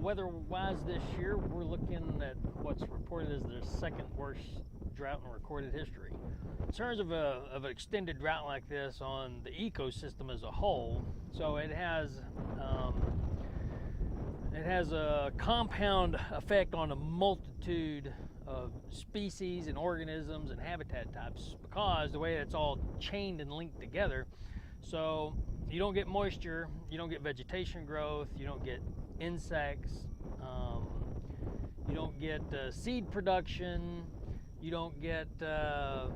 Weather-wise this year, we're looking at what's reported as the second worst drought in recorded history. In terms of an extended drought like this on the ecosystem as a whole, so it has a compound effect on a multitude of species and organisms and habitat types because the way it's all chained and linked together. So you don't get moisture, you don't get vegetation growth, you don't get insects, you don't get seed production, you don't get the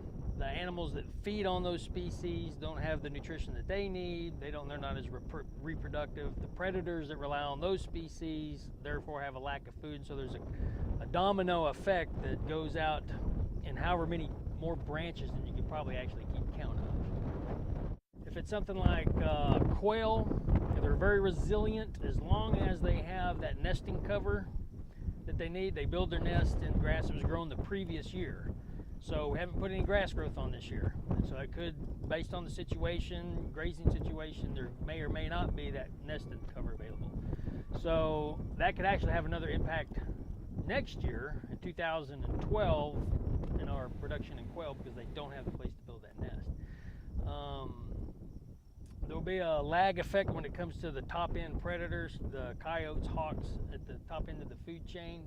animals that feed on those species don't have the nutrition that they need. They're not as reproductive. The predators that rely on those species therefore have a lack of food. So there's a domino effect that goes out in however many more branches than you could probably actually keep count of. If it's something like quail, they're very resilient as long as they have that nesting cover that they need. They build their nest in grass that was grown the previous year. So we haven't put any grass growth on this year. And so it could, based on the situation, grazing situation, there may or may not be that nesting cover available. So that could actually have another impact next year in 2012 in our production in quail because they don't have the place to build that nest. There'll be a lag effect when it comes to the top end predators, the coyotes, hawks at the top end of the food chain.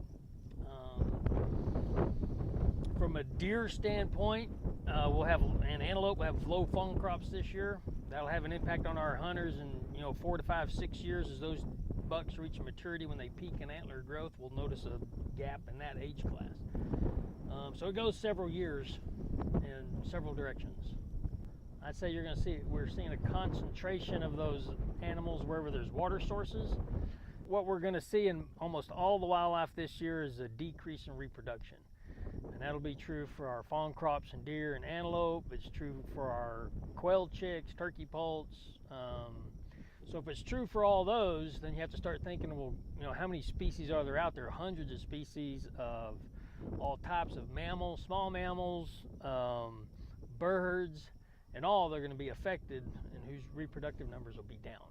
From a deer standpoint, and antelope will have low fawn crops this year. That'll have an impact on our hunters in 4 to 5, 6 years as those bucks reach maturity. When they peak in antler growth, we'll notice a gap in that age class. So it goes several years in several directions. I'd say we're seeing a concentration of those animals wherever there's water sources. What we're going to see in almost all the wildlife this year is a decrease in reproduction. And that'll be true for our fawn crops and deer and antelope. It's true for our quail chicks, turkey poults. So if it's true for all those, then you have to start thinking, well, how many species are there out there? Hundreds of species of all types of mammals, small mammals, birds, and all they're going to be affected and whose reproductive numbers will be down.